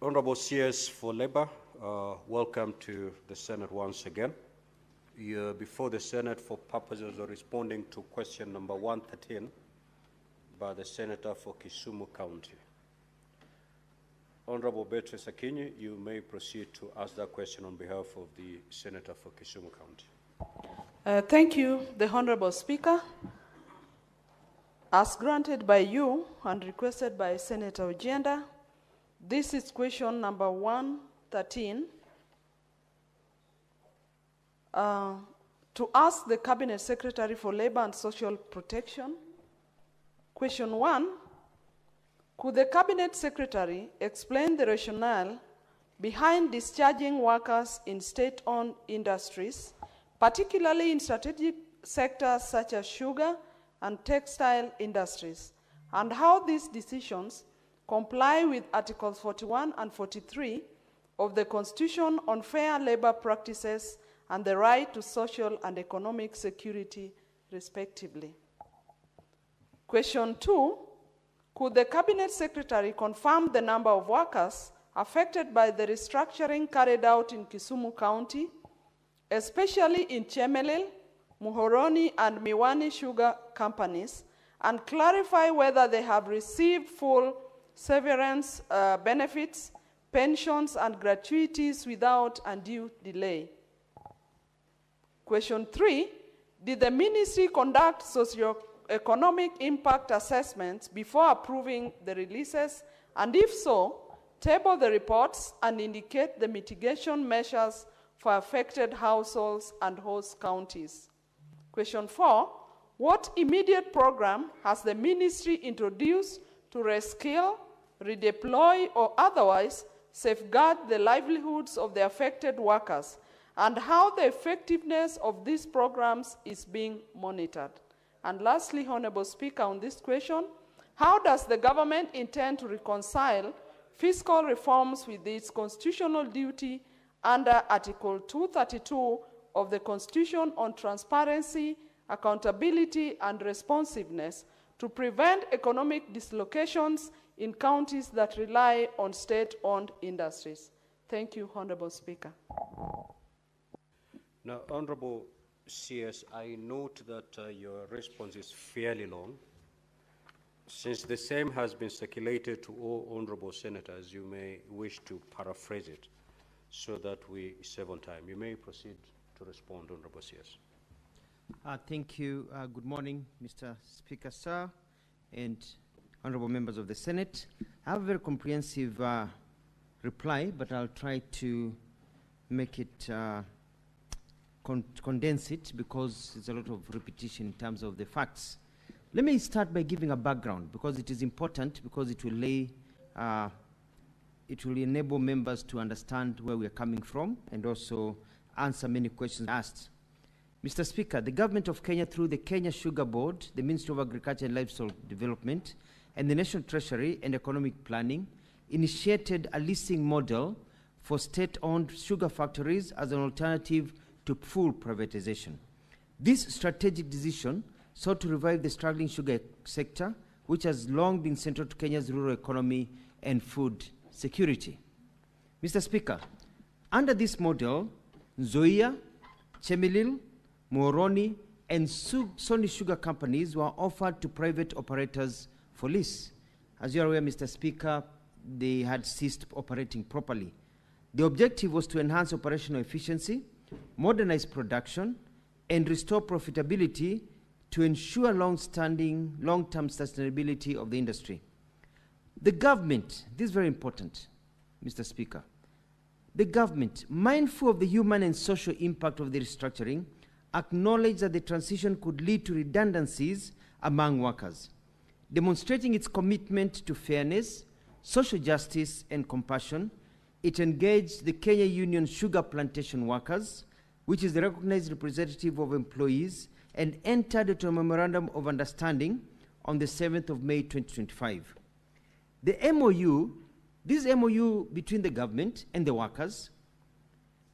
Honorable CS for Labour, welcome to the Senate once again. You're before the Senate for purposes of responding to question number 113 by the Senator for Kisumu County. Honorable Beatrice Akinyi, you may proceed to ask that question on behalf of the Senator for Kisumu County. Thank you, the Honorable Speaker. As granted by you and requested by Senator Ojenda, this is question number 113. To ask the Cabinet Secretary for Labor and Social Protection. Question 1, could the Cabinet Secretary explain the rationale behind discharging workers in state-owned industries, particularly in strategic sectors such as sugar and textile industries, and how these decisions comply with Articles 41 and 43 of the Constitution on fair labor practices and the right to social and economic security, respectively. Question 2, could the Cabinet Secretary confirm the number of workers affected by the restructuring carried out in Kisumu County, especially in Chemelil, Muhoroni, and Miwani sugar companies, and clarify whether they have received full severance benefits, pensions, and gratuities without undue delay? Question 3, did the ministry conduct socio-economic impact assessments before approving the releases? And if so, table the reports and indicate the mitigation measures for affected households and host counties. Question 4, what immediate program has the ministry introduced to reskill, redeploy, or otherwise safeguard the livelihoods of the affected workers, and how the effectiveness of these programs is being monitored? And lastly, Honorable Speaker, on this question, how does the government intend to reconcile fiscal reforms with its constitutional duty under Article 232 of the Constitution on transparency, accountability, and responsiveness to prevent economic dislocations in counties that rely on state-owned industries? Thank you, Honorable Speaker. Now, Honorable CS, I note that your response is fairly long. Since the same has been circulated to all honorable senators, you may wish to paraphrase it so that we save on time. You may proceed to respond, Honorable CS. Thank you. Good morning, Mr. Speaker, sir, and honorable members of the Senate. I have a very comprehensive reply, but I'll try to make it condense it because there's a lot of repetition in terms of the facts. Let me start by giving a background because it is important, because it will enable members to understand where we are coming from and also answer many questions asked. Mr. Speaker, the government of Kenya, through the Kenya Sugar Board, the Ministry of Agriculture and Livestock Development, and the National Treasury and Economic Planning, initiated a leasing model for state-owned sugar factories as an alternative to full privatization. This strategic decision sought to revive the struggling sugar sector, which has long been central to Kenya's rural economy and food security. Mr. Speaker, under this model, Nzoia, Chemelil, Muhoroni, and Sony sugar companies were offered to private operators for lease. As you are aware, Mr. Speaker, they had ceased operating properly. The objective was to enhance operational efficiency, modernize production, and restore profitability to ensure long-term sustainability of the industry. The government, this is very important, Mr. Speaker, the government, mindful of the human and social impact of the restructuring, acknowledged that the transition could lead to redundancies among workers. Demonstrating its commitment to fairness, social justice, and compassion, it engaged the Kenya Union Sugar Plantation Workers, which is the recognized representative of employees, and entered into a memorandum of understanding on the 7th of May 2025. The MOU, this MOU between the government and the workers,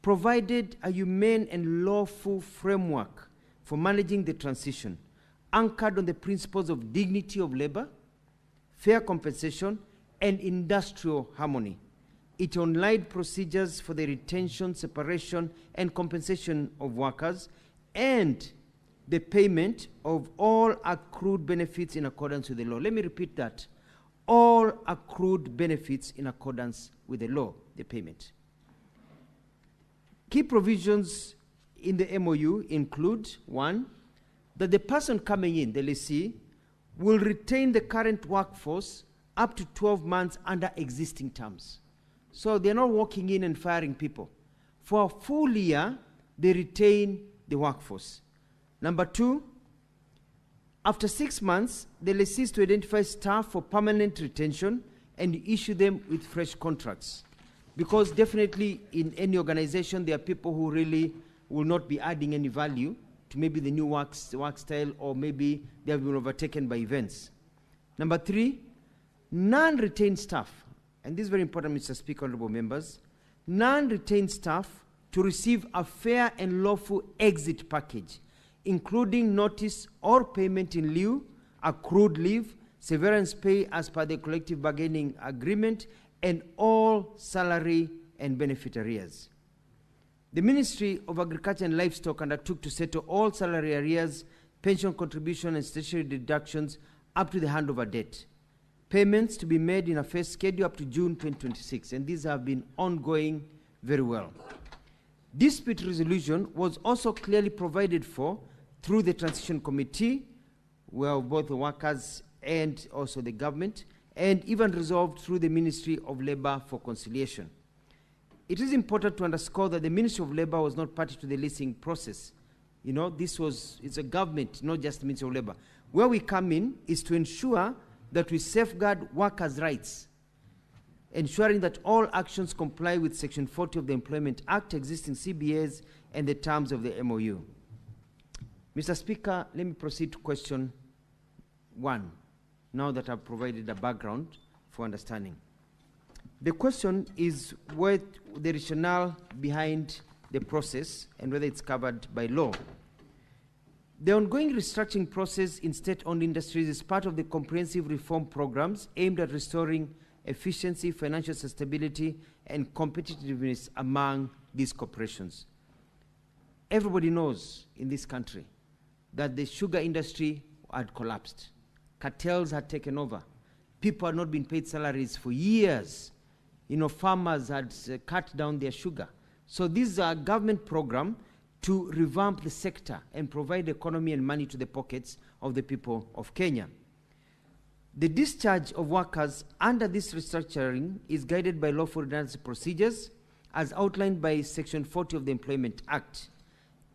provided a humane and lawful framework for managing the transition, anchored on the principles of dignity of labor, fair compensation, and industrial harmony. it online procedures for the retention, separation, and compensation of workers, and the payment of all accrued benefits in accordance with the law. Let me repeat that. All accrued benefits in accordance with the law, the payment. Key provisions in the MOU include, 1, that the person coming in, the lessee, will retain the current workforce up to 12 months under existing terms. So they're not walking in and firing people. For a full year, they retain the workforce. Number 2, after 6 months, the lessee is to identify staff for permanent retention and issue them with fresh contracts. Because definitely in any organization, there are people who really will not be adding any value to maybe the new work style, or maybe they have been overtaken by events. Number 3, non-retained staff, and this is very important, Mr. Speaker, honorable members, non-retained staff to receive a fair and lawful exit package, including notice or payment in lieu, accrued leave, severance pay as per the collective bargaining agreement, and all salary and benefit arrears. The Ministry of Agriculture and Livestock undertook to settle all salary arrears, pension contribution, and statutory deductions up to the handover date. Payments to be made in a phased schedule up to June 2026, and these have been ongoing very well. Dispute resolution was also clearly provided for through the Transition Committee, where both the workers and also the government, and even resolved through the Ministry of Labour for conciliation. It is important to underscore that the Ministry of Labour was not party to the leasing process. You know, it's a government, not just the Ministry of Labour. Where we come in is to ensure that we safeguard workers' rights, ensuring that all actions comply with Section 40 of the Employment Act, existing CBAs, and the terms of the MOU. Mr. Speaker, let me proceed to question 1, now that I've provided a background for understanding. The question is what the rationale behind the process and whether it's covered by law. The ongoing restructuring process in state-owned industries is part of the comprehensive reform programs aimed at restoring efficiency, financial stability, and competitiveness among these corporations. Everybody knows in this country that the sugar industry had collapsed. Cartels had taken over. People had not been paid salaries for years. You know, farmers had cut down their sugar. So this is a government program to revamp the sector and provide economy and money to the pockets of the people of Kenya. The discharge of workers under this restructuring is guided by lawful redundancy procedures as outlined by Section 40 of the Employment Act.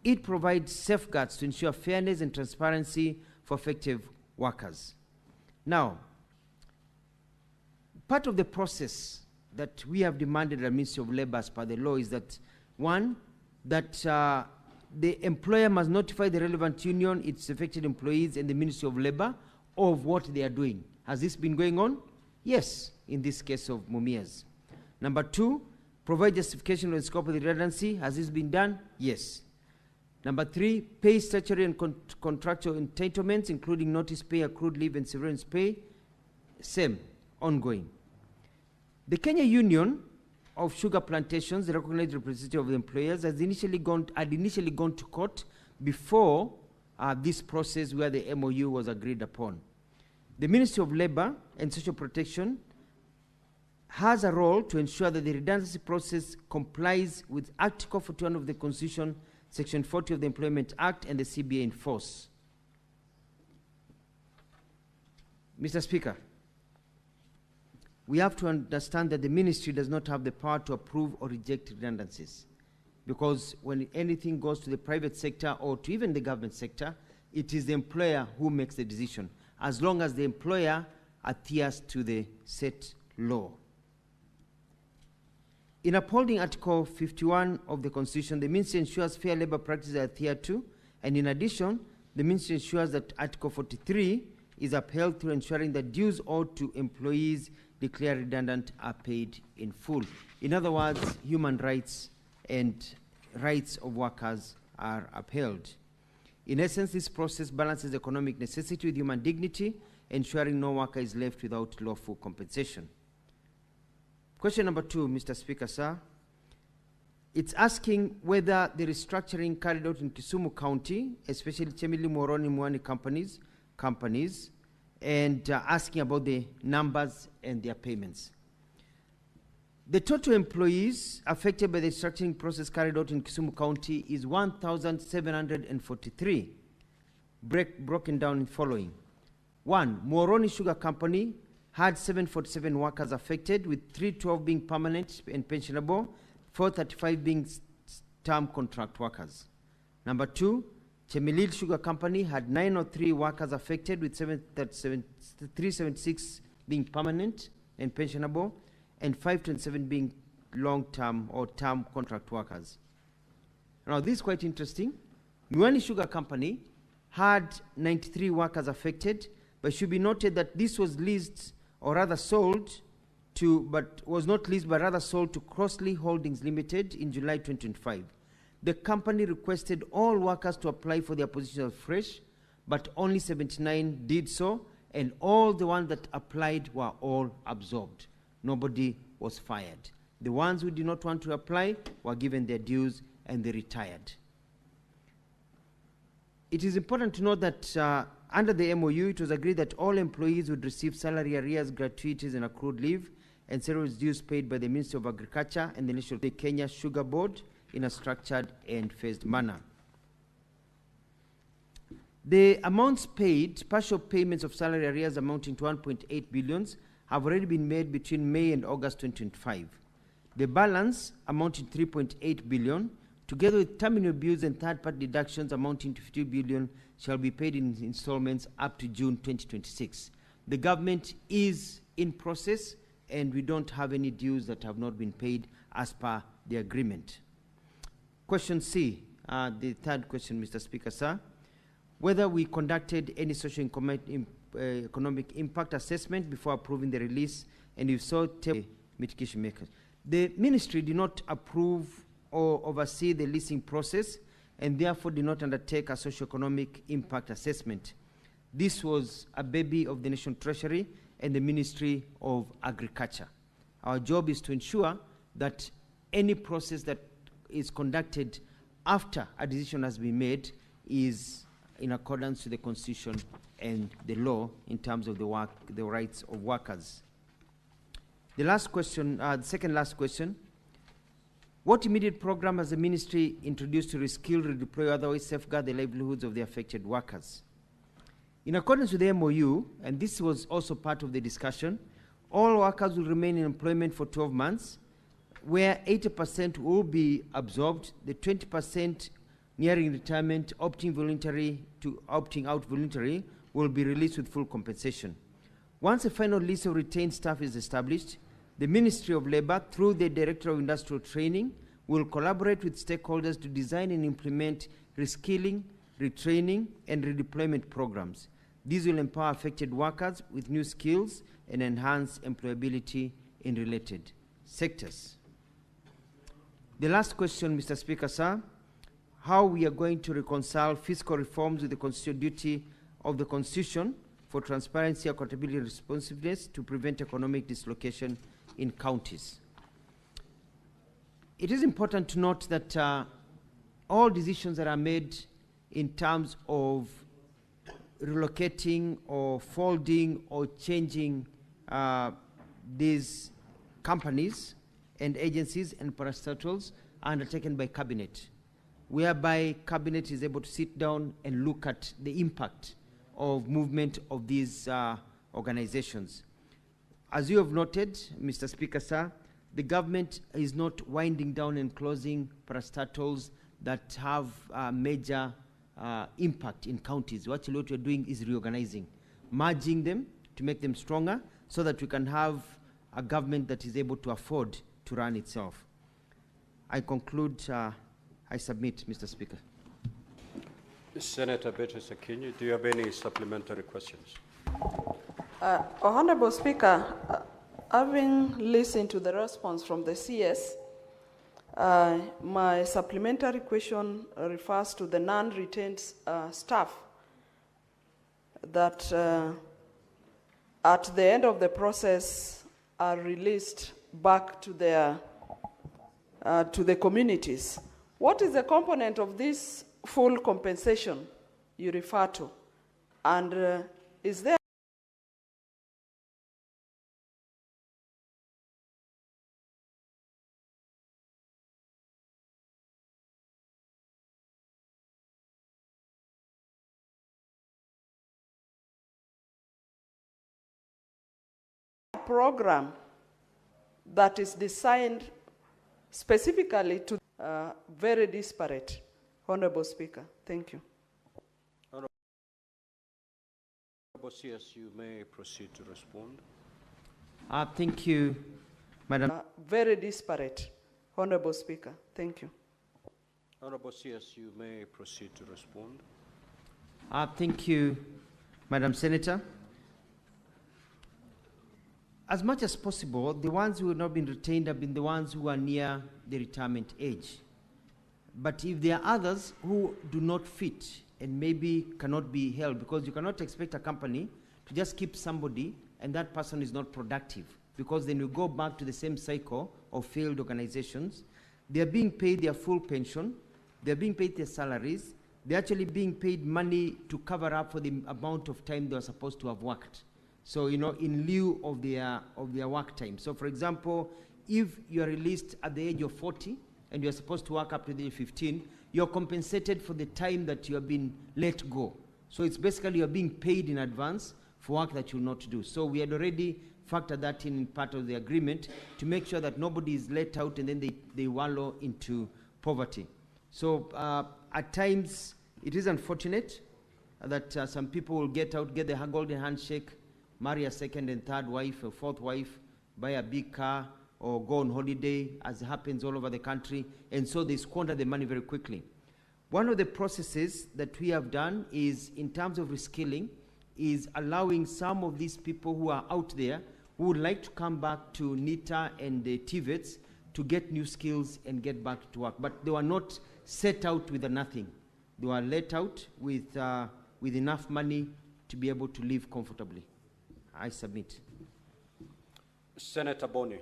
It provides safeguards to ensure fairness and transparency for effective workers. Now, part of the process that we have demanded at the Ministry of Labour as per the law is that, 1, that the employer must notify the relevant union, its affected employees, and the Ministry of Labour of what they are doing. Has this been going on? Yes, in this case of Mumias. Number 2, provide justification of the scope of the redundancy. Has this been done? Yes. Number 3, pay statutory and contractual entitlements, including notice pay, accrued leave, and severance pay. Same, ongoing. The Kenya Union of Sugar Plantations, the recognized representative of the employers, had initially gone to court before this process where the MOU was agreed upon. The Ministry of Labour and Social Protection has a role to ensure that the redundancy process complies with Article 41 of the Constitution, Section 40 of the Employment Act, and the CBA in force. Mr. Speaker, we have to understand that the ministry does not have the power to approve or reject redundancies, because when anything goes to the private sector or to even the government sector, it is the employer who makes the decision, as long as the employer adheres to the set law. In upholding Article 51 of the Constitution, the Ministry ensures fair labor practices are adhered to, and in addition, the Ministry ensures that Article 43 is upheld through ensuring that dues owed to employees declared redundant are paid in full. In other words, human rights and rights of workers are upheld. In essence, this process balances economic necessity with human dignity, ensuring no worker is left without lawful compensation. Question number 2, Mr. Speaker, sir. It's asking whether the restructuring carried out in Kisumu County, especially Chemili Moroni Mwani companies, and asking about the numbers and their payments. The total employees affected by the restructuring process carried out in Kisumu County is 1,743, broken down in following. 1, Moroni Sugar Company had 747 workers affected, with 312 being permanent and pensionable, 435 being term contract workers. Number 2, Chemelil Sugar Company had 903 workers affected, with 376 being permanent and pensionable, and 527 being long-term or term contract workers. Now, this is quite interesting. Mwani Sugar Company had 93 workers affected, but it should be noted that this was leased or rather sold to, but was not leased but rather sold to Crossley Holdings Limited in July 2025. The company requested all workers to apply for their positions afresh, but only 79 did so, and all the ones that applied were all absorbed. Nobody was fired. The ones who did not want to apply were given their dues and they retired. It is important to note that under the MOU, it was agreed that all employees would receive salary arrears, gratuities, and accrued leave, and salaries dues paid by the Ministry of Agriculture and the National Kenya Sugar Board in a structured and phased manner. The amounts paid, partial payments of salary arrears amounting to 1.8 billion, have already been made between May and August 2025. The balance, amounting to 3.8 billion, together with terminal bills and third-party deductions amounting to 50 billion, shall be paid in installments up to June 2026. The government is in process, and we don't have any dues that have not been paid as per the agreement. Question C, the third question, Mr. Speaker, sir. Whether we conducted any socio-economic impact assessment before approving the release, and if so, mitigation makers. The ministry did not approve or oversee the leasing process, and therefore did not undertake a socio-economic impact assessment. This was a baby of the National Treasury and the Ministry of Agriculture. Our job is to ensure that any process that is conducted after a decision has been made is in accordance with the Constitution and the law in terms of the rights of workers. The last question, the second last question. What immediate program has the ministry introduced to reskill, redeploy, or otherwise safeguard the livelihoods of the affected workers? In accordance with the MOU, and this was also part of the discussion, all workers will remain in employment for 12 months, where 80% will be absorbed, the 20% nearing retirement, opting out voluntary, will be released with full compensation. Once a final list of retained staff is established, the Ministry of Labour, through the Director of Industrial Training, will collaborate with stakeholders to design and implement reskilling, retraining, and redeployment programs. These will empower affected workers with new skills and enhance employability in related sectors. The last question, Mr. Speaker, sir, how we are going to reconcile fiscal reforms with the constitutional duty of the Constitution for transparency, accountability, and responsiveness to prevent economic dislocation in counties. It is important to note that all decisions that are made in terms of relocating or folding or changing these companies and agencies and parastatals are undertaken by Cabinet, whereby Cabinet is able to sit down and look at the impact of movement of these organizations. As you have noted, Mr. Speaker, sir, the government is not winding down and closing parastatals that have major impact in counties. Actually, what we're doing is reorganizing, merging them to make them stronger so that we can have a government that is able to afford to run itself. I conclude, I submit, Mr. Speaker. Senator Beatrice Akinyi, do you have any supplementary questions? Honorable Speaker, having listened to the response from the CS, my supplementary question refers to the non-retained staff that at the end of the process are released back to their to the communities. What is the component of this full compensation you refer to? And is there a program that is designed specifically to very disparate? Honorable Speaker, thank you. Honorable CS, you may proceed to respond. Thank you, Madam. Very disparate. Honorable Speaker, thank you. Honorable CS, you may proceed to respond. Thank you, Madam Senator. As much as possible, the ones who have not been retained have been the ones who are near the retirement age. But if there are others who do not fit and maybe cannot be held, because you cannot expect a company to just keep somebody and that person is not productive, because then you go back to the same cycle of failed organizations. They are being paid their full pension, they are being paid their salaries, they're actually being paid money to cover up for the amount of time they are supposed to have worked. So, you know, in lieu of their work time. So, for example, if you are released at the age of 40 and you are supposed to work up to the age of 15, you're compensated for the time that you have been let go. So it's basically you're being paid in advance for work that you'll not do. So we had already factored that in part of the agreement to make sure that nobody is let out and then they wallow into poverty. So at times it is unfortunate that some people will get out, get the golden handshake, marry a second and third wife, a fourth wife, buy a big car, or go on holiday, as happens all over the country, and so they squander the money very quickly. One of the processes that we have done is, in terms of reskilling, is allowing some of these people who are out there who would like to come back to NITA and the TVETs to get new skills and get back to work. But they were not set out with nothing. They were let out with enough money to be able to live comfortably. I submit. Senator Boni.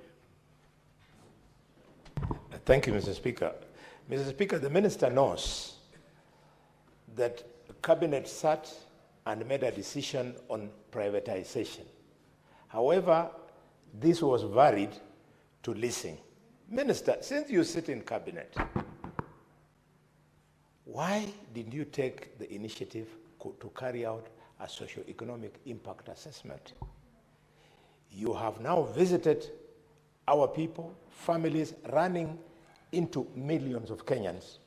Thank you, Mr. Speaker. Mr. Speaker, the minister knows that the cabinet sat and made a decision on privatization. However, this was varied to leasing. Minister, since you sit in cabinet, why did you take the initiative to carry out a socio-economic impact assessment? You have now visited our people, families running into millions of Kenyans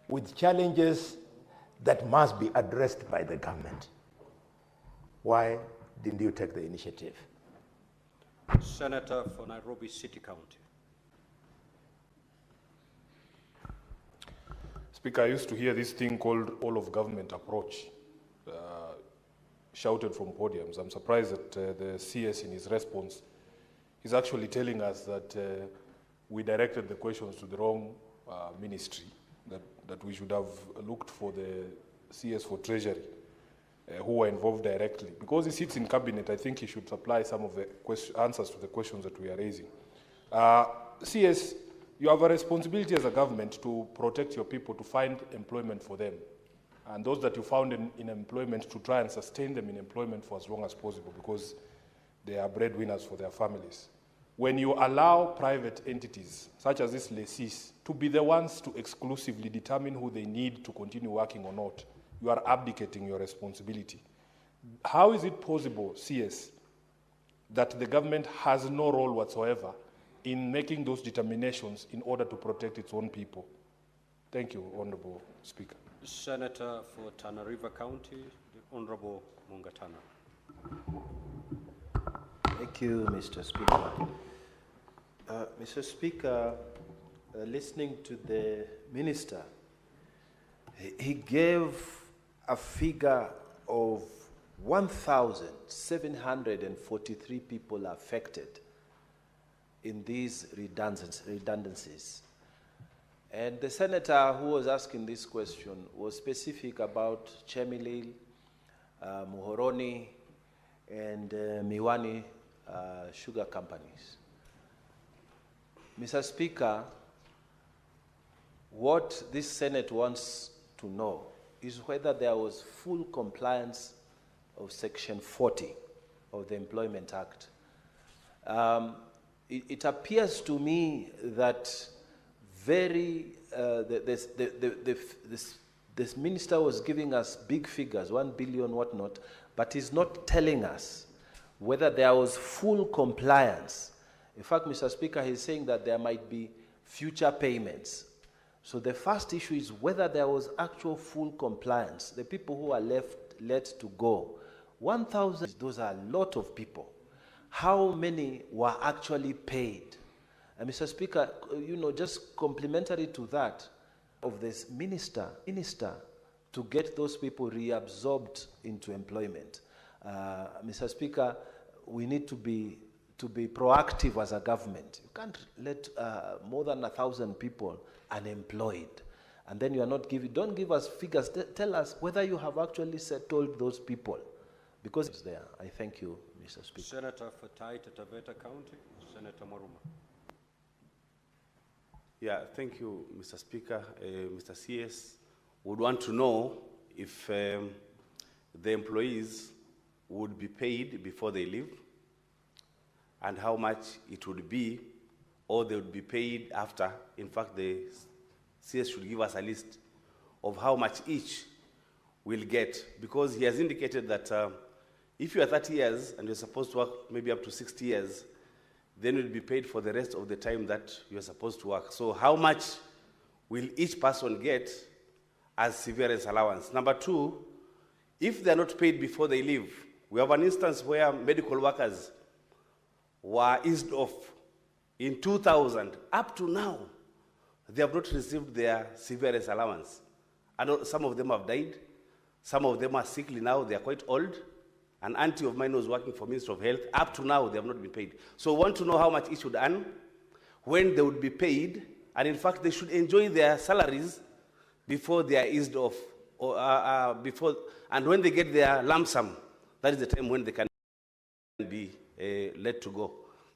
with challenges that must be addressed by the government. Why didn't you take the initiative? Senator for Nairobi City County. Speaker, I used to hear this thing called all-of-government approach shouted from podiums. I'm surprised that the CS in his response is actually telling us that we directed the questions to the wrong ministry, that we should have looked for the CS for Treasury, who were involved directly. Because he sits in cabinet, I think he should supply some of the answers to the questions that we are raising. CS, you have a responsibility as a government to protect your people, to find employment for them. And those that you found in employment, to try and sustain them in employment for as long as possible, because they are breadwinners for their families. When you allow private entities, such as these lessees, to be the ones to exclusively determine who they need to continue working or not, you are abdicating your responsibility. How is it possible, CS, that the government has no role whatsoever in making those determinations in order to protect its own people? Thank you, Honorable Speaker. Senator for Tana River County, the Honorable Mungatana. Thank you, Mr. Speaker. Mr. Speaker, listening to the minister, he gave a figure of 1,743 people affected in these redundancies. And the senator who was asking this question was specific about Chemilil, Muhoroni, and Miwani sugar companies. Mr. Speaker, what this Senate wants to know is whether there was full compliance of Section 40 of the Employment Act. It appears to me that this minister was giving us big figures, 1 billion, whatnot, but he's not telling us whether there was full compliance. In fact, Mr. Speaker, he's saying that there might be future payments. So the first issue is whether there was actual full compliance. The people who are let to go, 1,000, those are a lot of people. How many were actually paid? And Mr. Speaker, just complementary to that, of this minister to get those people reabsorbed into employment. Mr. Speaker, we need to be proactive as a government. You can't let more than 1,000 people unemployed, and then you are not giving. Don't give us figures. Tell us whether you have actually settled those people, because it's there. I thank you, Mr. Speaker. Senator for Taita Taveta County, Senator Maruma. Yeah, thank you, Mr. Speaker. Mr. CS would want to know if the employees would be paid before they leave, and how much it would be, or they would be paid after. In fact, the CS should give us a list of how much each will get, because he has indicated that if you are 30 years and you're supposed to work maybe up to 60 years, then you'll be paid for the rest of the time that you're supposed to work. So how much will each person get as severance allowance? Number two, if they're not paid before they leave, we have an instance where medical workers were eased off in 2000. Up to now, they have not received their severance allowance. And some of them have died. Some of them are sickly now. They are quite old. An auntie of mine was working for Ministry of Health. Up to now, they have not been paid. So we want to know how much each would earn, when they would be paid, and in fact, they should enjoy their salaries before they are eased off, or and when they get their lump sum, that is the time when they can be let to go.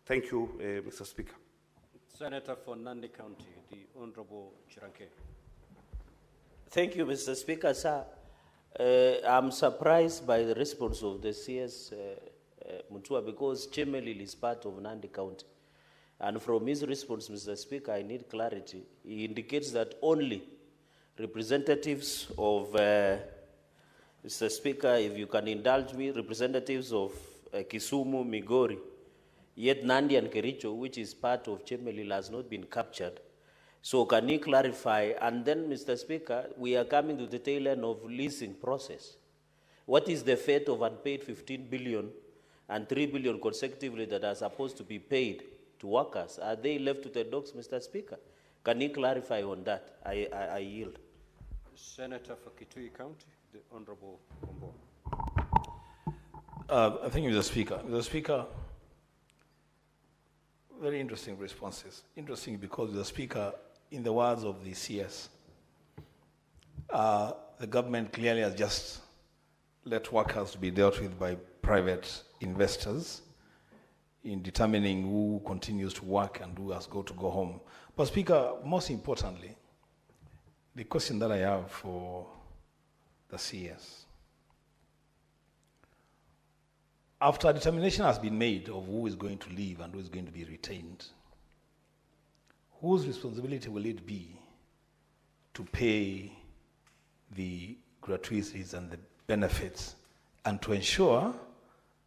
Thank you, Mr. Speaker. Senator for Nandi County, the Honorable Chiranke. Thank you, Mr. Speaker, sir. I'm surprised by the response of the CS Mutua, because Chemelil is part of Nandi County. And from his response, Mr. Speaker, I need clarity. He indicates that only representatives of, Mr. Speaker, if you can indulge me, representatives of Kisumu, Migori, yet Nandi and Kericho, which is part of Chemelil, has not been captured. So can you clarify? And then, Mr. Speaker, we are coming to the tail end of leasing process. What is the fate of unpaid 15 billion and 3 billion consecutively that are supposed to be paid to workers? Are they left to the dogs, Mr. Speaker? Can you clarify on that? I yield. Senator for Kitui County, the Honorable Kombo. Thank you, Mr. Speaker. Mr. Speaker, very interesting responses. Interesting because, Mr. Speaker, in the words of the CS, the government clearly has just let workers be dealt with by private investors in determining who continues to work and who has got to go home. But, Speaker, most importantly, the question that I have for the CS, after a determination has been made of who is going to leave and who is going to be retained, whose responsibility will it be to pay the gratuities and the benefits and to ensure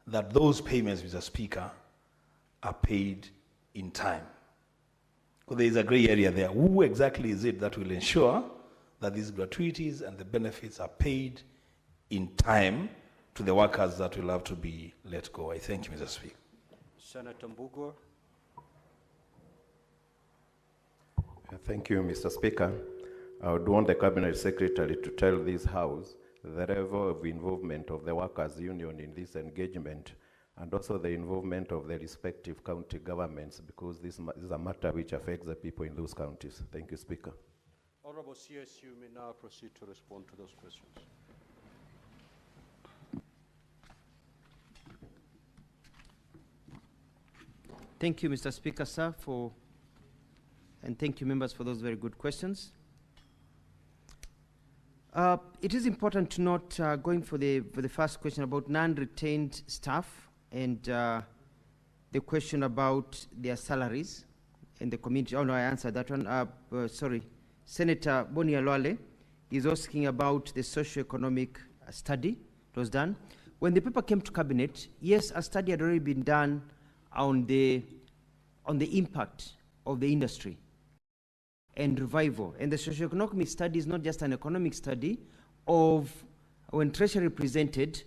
that those payments, Mr. Speaker, are paid in time? Because there is a gray area there. Who exactly is it that will ensure that these gratuities and the benefits are paid in time to the workers that will have to be let go? I thank you, Mr. Speaker. Senator Mbugua. Thank you, Mr. Speaker. I would want the Cabinet Secretary to tell this House the level of involvement of the workers' union in this engagement, and also the involvement of the respective county governments, because this is a matter which affects the people in those counties. Thank you, Speaker. Honorable CS, you may now proceed to respond to those questions. Thank you, Mr. Speaker, sir, for and thank you, members, for those very good questions. It is important to note, going for the first question about non-retained staff and the question about their salaries and the community. Oh no, I answered that one. Sorry, Senator Boni Alwale is asking about the socio-economic study that was done. When the paper came to cabinet, yes, a study had already been done on the impact of the industry and revival. And the socio-economic study is not just an economic study of when Treasury presented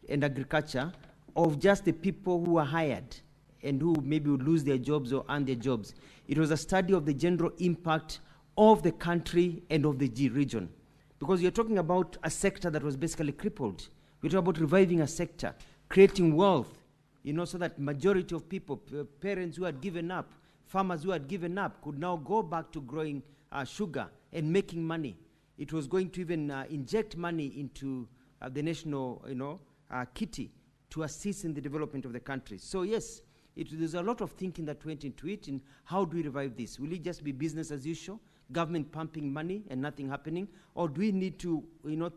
and agriculture of just the people who are hired and who maybe would lose their jobs or earn their jobs. It was a study of the general impact of the country and of the region. Because you're talking about a sector that was basically crippled. We're talking about reviving a sector, creating wealth, you know, so that majority of people, parents who had given up, farmers who had given up, could now go back to growing sugar and making money. It was going to even inject money into the national, kitty to assist in the development of the country. So yes, there's a lot of thinking that went into it. In how do we revive this? Will it just be business as usual, government pumping money and nothing happening, or do we need to,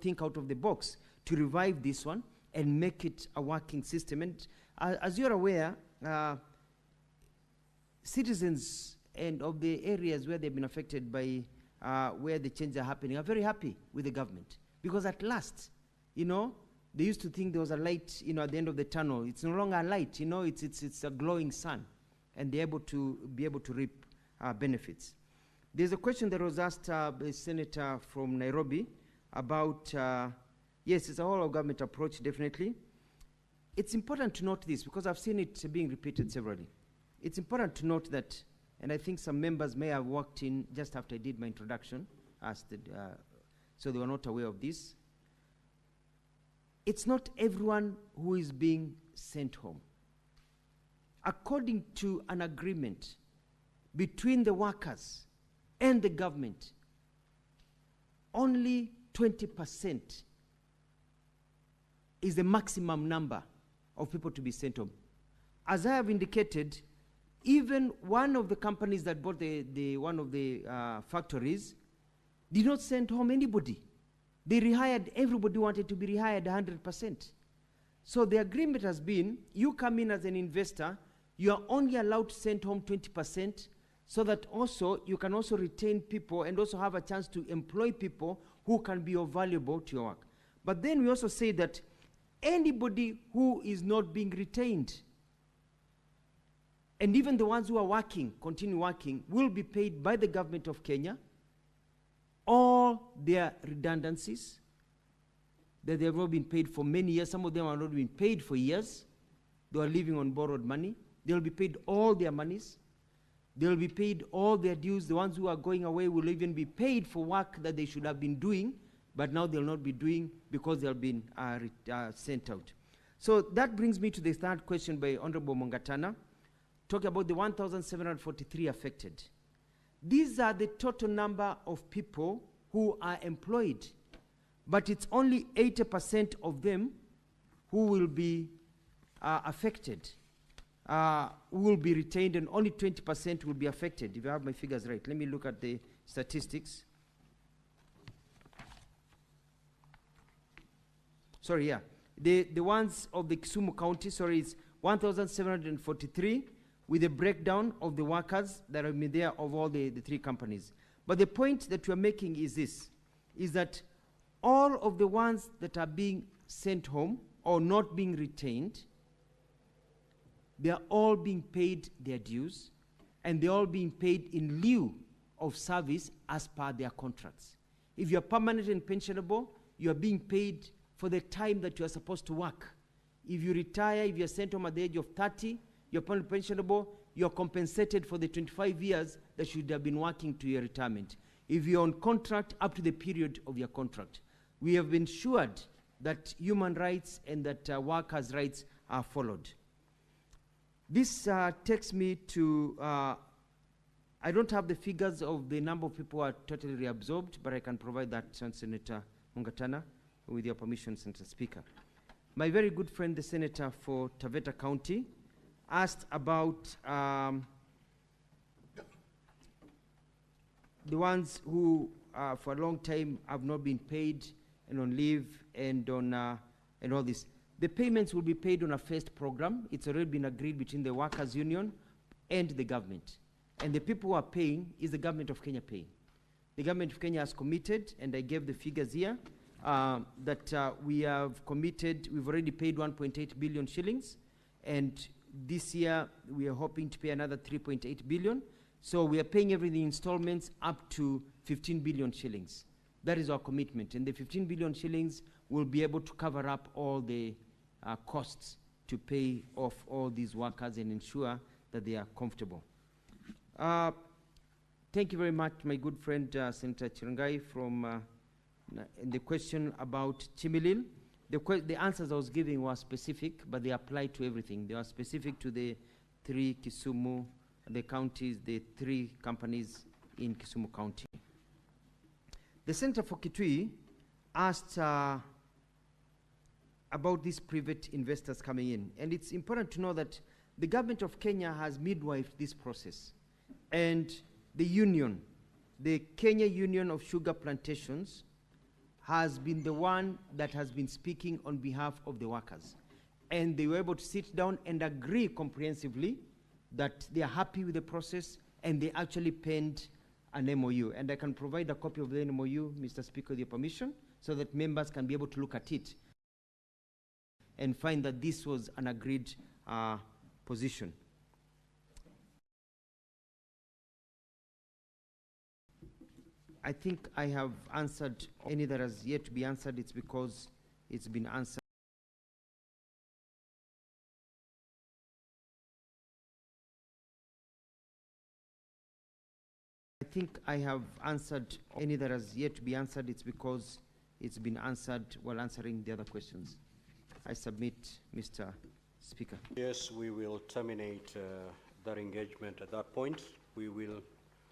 think out of the box to revive this one and make it a working system? And as you're aware, citizens and of the areas where they've been affected by where the changes are happening are very happy with the government, because at last, they used to think there was a light, at the end of the tunnel. It's no longer a light, it's a glowing sun, and they're able to reap benefits. There's a question that was asked by a senator from Nairobi about, yes, it's a whole of government approach, definitely. It's important to note this, because I've seen it being repeated severally. It's important to note that, and I think some members may have walked in just after I did my introduction, so they were not aware of this. It's not everyone who is being sent home. According to an agreement between the workers and the government, only 20% is the maximum number of people to be sent home. As I have indicated, even one of the companies that bought one of the factories did not send home anybody. They rehired everybody who wanted to be rehired 100%. So the agreement has been, you come in as an investor, you are only allowed to send home 20%, so that also you can also retain people and also have a chance to employ people who can be of valuable to your work. But then we also say that anybody who is not being retained, and even the ones who are working, continue working, will be paid by the government of Kenya all their redundancies that they have not been paid for many years. Some of them have not been paid for years. They are living on borrowed money. They will be paid all their monies. They will be paid all their dues. The ones who are going away will even be paid for work that they should have been doing, but now they'll not be doing because they've been sent out. So that brings me to the third question by Honorable Mongatana, talking about the 1,743 affected. These are the total number of people who are employed, but it's only 80% of them who will be affected, will be retained, and only 20% will be affected, if I have my figures right. Let me look at the statistics. Sorry, yeah. The ones of the Kisumu County, sorry, is 1,743, with a breakdown of the workers that have been there of all the three companies. But the point that we're making is this, is that all of the ones that are being sent home or not being retained, they are all being paid their dues, and they're all being paid in lieu of service as per their contracts. If you're permanent and pensionable, you are being paid for the time that you are supposed to work. If you retire, if you're sent home at the age of 30, you're pensionable, you're compensated for the 25 years that you should have been working to your retirement. If you're on contract, up to the period of your contract. We have been assured that human rights and that workers' rights are followed. This takes me to, I don't have the figures of the number of people who are totally reabsorbed, but I can provide that to Senator Mungatana, with your permission, Senator Speaker. My very good friend, the Senator for Taveta County, asked about the ones who for a long time have not been paid and on leave and on and all this. The payments will be paid on a phased program. It's already been agreed between the workers' union and the government. And the people who are paying is the government of Kenya paying. The government of Kenya has committed, and I gave the figures here, that we have committed, we've already paid 1.8 billion shillings, and this year we are hoping to pay another 3.8 billion. So we are paying everything in installments up to 15 billion shillings. That is our commitment. And the 15 billion shillings will be able to cover up all the costs to pay off all these workers and ensure that they are comfortable. Thank you very much, my good friend Senator Chirangai, from the question about Chimilil. The answers I was giving were specific, but they apply to everything. They are specific to the three Kisumu, the counties, the three companies in Kisumu County. The Center for Kitui asked about these private investors coming in. And it's important to know that the government of Kenya has midwifed this process. And the union, the Kenya Union of Sugar Plantations, has been the one that has been speaking on behalf of the workers. And they were able to sit down and agree comprehensively that they are happy with the process, and they actually penned an MOU. And I can provide a copy of the MOU, Mr. Speaker, with your permission, so that members can be able to look at it and find that this was an agreed position. I think I have answered any that has yet to be answered. It's because it's been answered. I think I have answered any that has yet to be answered. It's because it's been answered while answering the other questions. I submit, Mr. Speaker. Yes, we will terminate that engagement at that point. We will